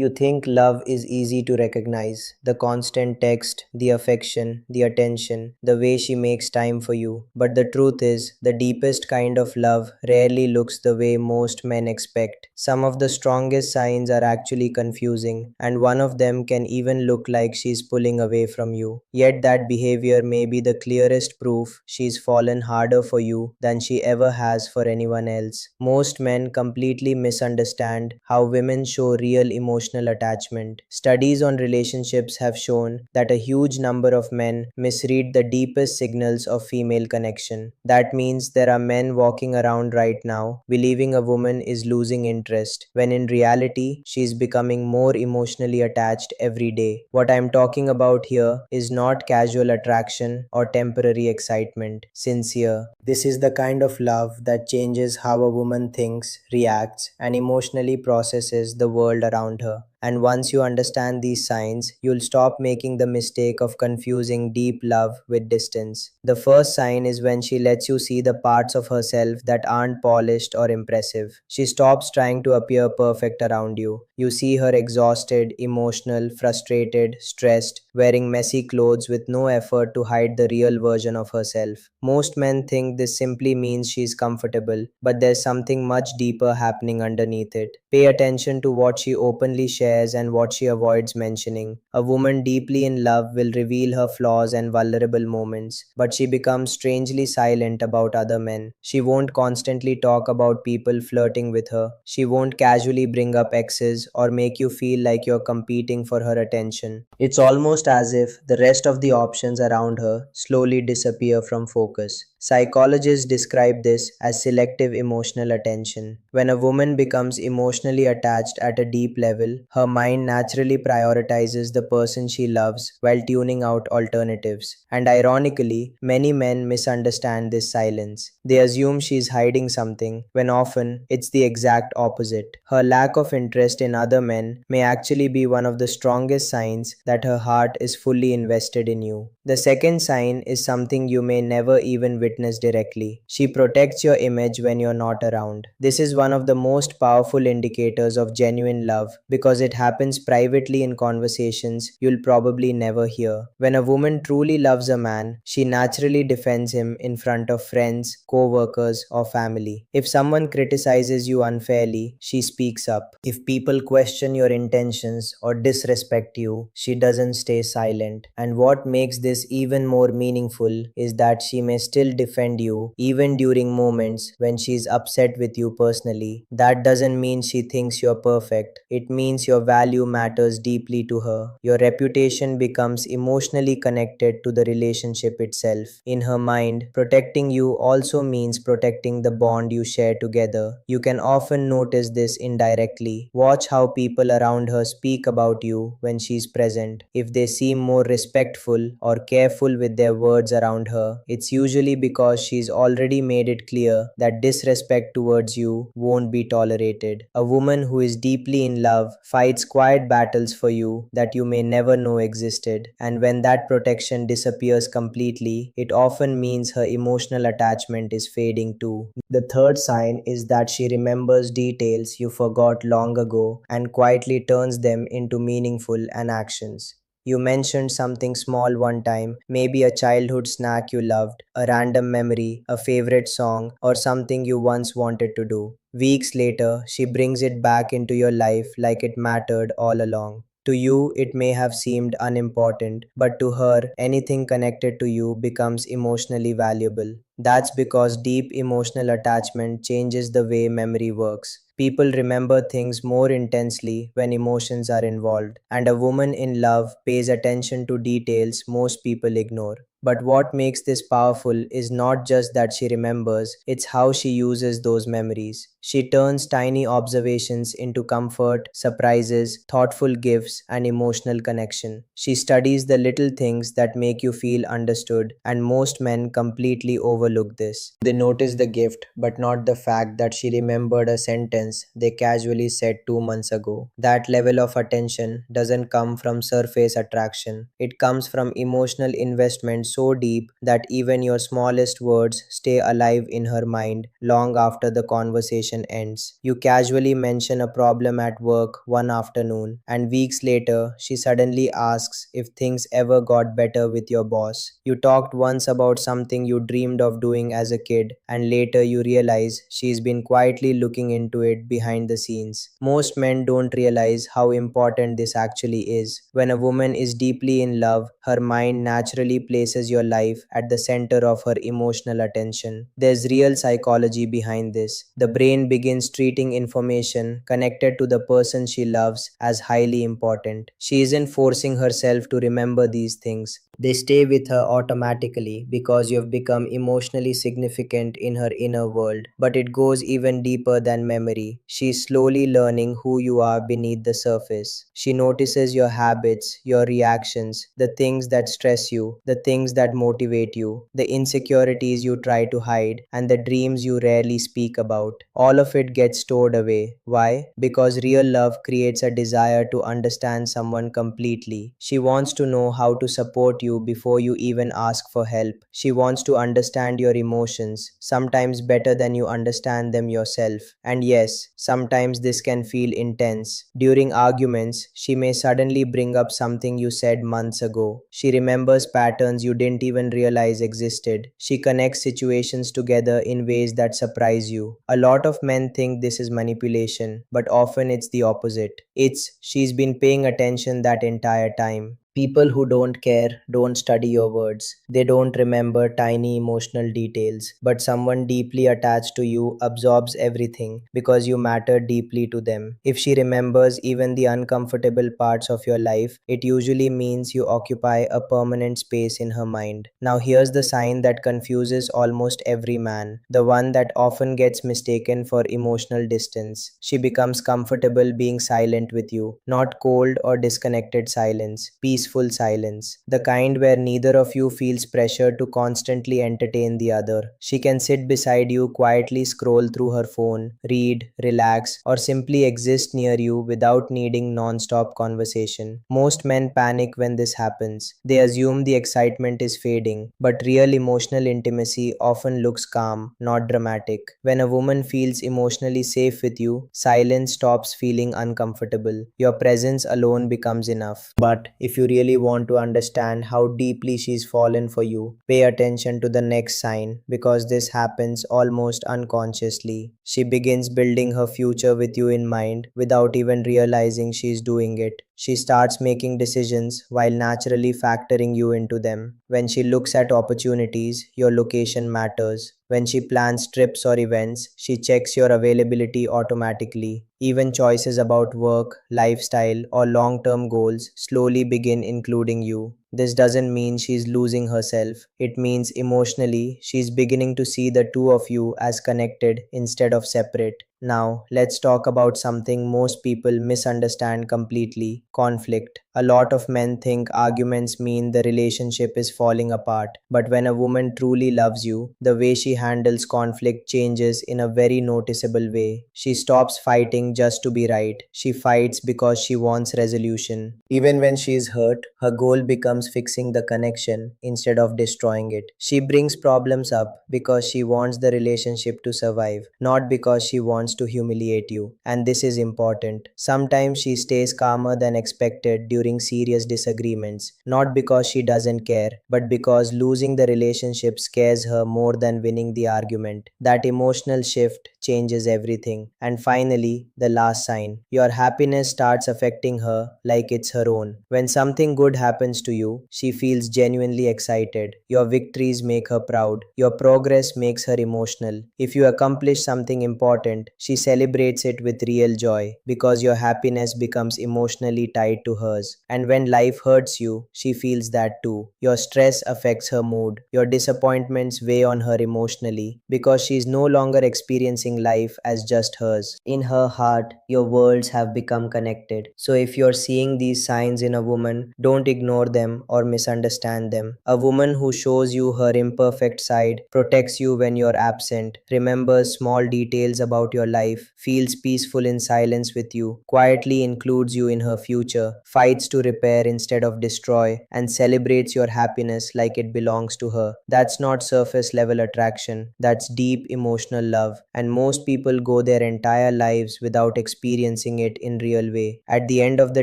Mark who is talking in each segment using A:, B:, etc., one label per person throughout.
A: You think love is easy to recognize. The constant text, the affection, the attention, the way she makes time for you. But the truth is, the deepest kind of love rarely looks the way most men expect. Some of the strongest signs are actually confusing, and one of them can even look like she's pulling away from you. Yet that behavior may be the clearest proof she's fallen harder for you than she ever has for anyone else. Most men completely misunderstand how women show real emotional attachment. Studies on relationships have shown that a huge number of men misread the deepest signals of female connection. That means there are men walking around right now believing a woman is losing interest, when in reality, she's becoming more emotionally attached every day. What I'm talking about here is not casual attraction or temporary excitement. Sincere. This is the kind of love that changes how a woman thinks, reacts, and emotionally processes the world around her. And once you understand these signs, you'll stop making the mistake of confusing deep love with distance. The first sign is when she lets you see the parts of herself that aren't polished or impressive. She stops trying to appear perfect around you. You see her exhausted, emotional, frustrated, stressed, wearing messy clothes with no effort to hide the real version of herself. Most men think this simply means she's comfortable, but there's something much deeper happening underneath it. Pay attention to what she openly shares and what she avoids mentioning. A woman deeply in love will reveal her flaws and vulnerable moments, but she becomes strangely silent about other men. She won't constantly talk about people flirting with her. She won't casually bring up exes or make you feel like you're competing for her attention. It's almost as if the rest of the options around her slowly disappear from focus. Psychologists describe this as selective emotional attention. When a woman becomes emotionally attached at a deep level, her mind naturally prioritizes the person she loves while tuning out alternatives. And ironically, many men misunderstand this silence. They assume she's hiding something, when often it's the exact opposite. Her lack of interest in other men may actually be one of the strongest signs that her heart is fully invested in you. The second sign is something you may never even witness directly. She protects your image when you're not around. This is one of the most powerful indicators of genuine love because it happens privately in conversations you'll probably never hear. When a woman truly loves a man, she naturally defends him in front of friends, co workers, or family. If someone criticizes you unfairly, she speaks up. If people question your intentions or disrespect you, she doesn't stay silent. And what makes this even more meaningful is that she may still defend you even during moments when she's upset with you personally. That doesn't mean she thinks you're perfect. It means your value matters deeply to her. Your reputation becomes emotionally connected to the relationship itself. In her mind, protecting you also means protecting the bond you share together. You can often notice this indirectly. Watch how people around her speak about you when she's present. If they seem more respectful or careful with their words around her, it's usually because she's already made it clear that disrespect towards you won't be tolerated. A woman who is deeply in love fights quiet battles for you that you may never know existed, and when that protection disappears completely, it often means her emotional attachment is fading too. The third sign is that she remembers details you forgot long ago and quietly turns them into meaningful and actions. You mentioned something small one time, maybe a childhood snack you loved, a random memory, a favorite song, or something you once wanted to do. Weeks later, she brings it back into your life like it mattered all along. To you, it may have seemed unimportant, but to her, anything connected to you becomes emotionally valuable. That's because deep emotional attachment changes the way memory works. People remember things more intensely when emotions are involved, and a woman in love pays attention to details most people ignore. But what makes this powerful is not just that she remembers, it's how she uses those memories. She turns tiny observations into comfort, surprises, thoughtful gifts, and emotional connection. She studies the little things that make you feel understood, and most men completely overlook this. They notice the gift, but not the fact that she remembered a sentence they casually said 2 months ago. That level of attention doesn't come from surface attraction, it comes from emotional investment so deep that even your smallest words stay alive in her mind long after the conversation conversation ends. You casually mention a problem at work one afternoon, and weeks later, she suddenly asks if things ever got better with your boss. You talked once about something you dreamed of doing as a kid, and later you realize she's been quietly looking into it behind the scenes. Most men don't realize how important this actually is. When a woman is deeply in love, her mind naturally places your life at the center of her emotional attention. There's real psychology behind this. The brain begins treating information connected to the person she loves as highly important. She isn't forcing herself to remember these things. They stay with her automatically because you've become emotionally significant in her inner world. But it goes even deeper than memory. She's slowly learning who you are beneath the surface. She notices your habits, your reactions, the things that stress you, the things that motivate you, the insecurities you try to hide, and the dreams you rarely speak about. All of it gets stored away. Why? Because real love creates a desire to understand someone completely. She wants to know how to support you before you even ask for help. She wants to understand your emotions, sometimes better than you understand them yourself. And yes, sometimes this can feel intense. During arguments, she may suddenly bring up something you said months ago. She remembers patterns you didn't even realize existed. She connects situations together in ways that surprise you. A lot of men think this is manipulation, but often it's the opposite. It's she's been paying attention that entire time. People who don't care don't study your words. They don't remember tiny emotional details. But someone deeply attached to you absorbs everything because you matter deeply to them. If she remembers even the uncomfortable parts of your life, it usually means you occupy a permanent space in her mind. Now, here's the sign that confuses almost every man, the one that often gets mistaken for emotional distance. She becomes comfortable being silent with you, not cold or disconnected silence, peaceful silence, the kind where neither of you feels pressure to constantly entertain the other. She can sit beside you, quietly scroll through her phone, read, relax, or simply exist near you without needing non-stop conversation. Most men panic when this happens. They assume the excitement is fading, but real emotional intimacy often looks calm, not dramatic. When a woman feels emotionally safe with you, silence stops feeling uncomfortable. Your presence alone becomes enough. But if you really want to understand how deeply she's fallen for you, pay attention to the next sign because this happens almost unconsciously. She begins building her future with you in mind without even realizing she's doing it. She starts making decisions while naturally factoring you into them. When she looks at opportunities, your location matters. When she plans trips or events, she checks your availability automatically. Even choices about work, lifestyle, or long term goals slowly begin including you. This doesn't mean she's losing herself. It means emotionally, she's beginning to see the two of you as connected instead of separate. Now, let's talk about something most people misunderstand completely: conflict. A lot of men think arguments mean the relationship is falling apart. But when a woman truly loves you, the way she handles conflict changes in a very noticeable way. She stops fighting just to be right. She fights because she wants resolution. Even when she is hurt, her goal becomes fixing the connection instead of destroying it. She brings problems up because she wants the relationship to survive, not because she wants to humiliate you. And this is important. Sometimes she stays calmer than expected during serious disagreements, not because she doesn't care, but because losing the relationship scares her more than winning the argument. That emotional shift changes everything. And finally, the last sign: your happiness starts affecting her like it's her own. When something good happens to you, she feels genuinely excited. Your victories make her proud. Your progress makes her emotional. If you accomplish something important, she celebrates it with real joy because your happiness becomes emotionally tied to hers. And when life hurts you, she feels that too. Your stress affects her mood. Your disappointments weigh on her emotionally because she is no longer experiencing life as just hers. In her heart, your worlds have become connected. So if you're seeing these signs in a woman, don't ignore them or misunderstand them. A woman who shows you her imperfect side, protects you when you're absent, remembers small details about your life, feels peaceful in silence with you, quietly includes you in her future, fights to repair instead of destroy, and celebrates your happiness like it belongs to her. That's not surface level attraction, that's deep emotional love, and most people go their entire lives without experiencing it in real way. At the end of the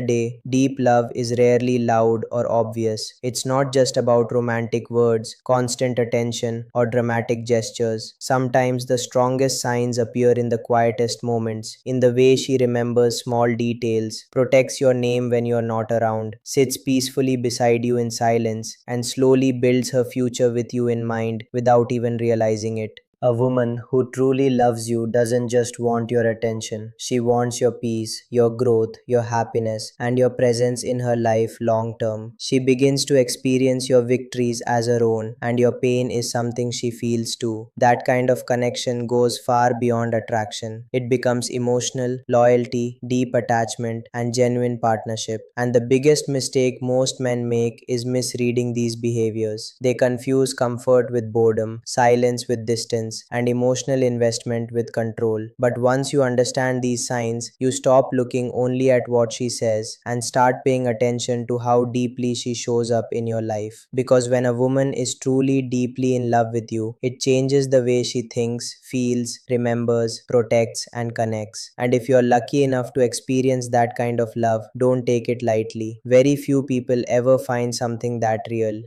A: day, deep love is rarely loud or obvious. It's not just about romantic words, constant attention, or dramatic gestures. Sometimes the strongest signs appear in the quietest moments, in the way she remembers small details, protects your name when you're not around, sits peacefully beside you in silence, and slowly builds her future with you in mind without even realizing it. A woman who truly loves you doesn't just want your attention. She wants your peace, your growth, your happiness, and your presence in her life long term. She begins to experience your victories as her own, and your pain is something she feels too. That kind of connection goes far beyond attraction. It becomes emotional, loyalty, deep attachment, and genuine partnership. And the biggest mistake most men make is misreading these behaviors. They confuse comfort with boredom, silence with distance, and emotional investment with control. But once you understand these signs, you stop looking only at what she says and start paying attention to how deeply she shows up in your life. Because when a woman is truly deeply in love with you, it changes the way she thinks, feels, remembers, protects, and connects. And if you're lucky enough to experience that kind of love, don't take it lightly. Very few people ever find something that real.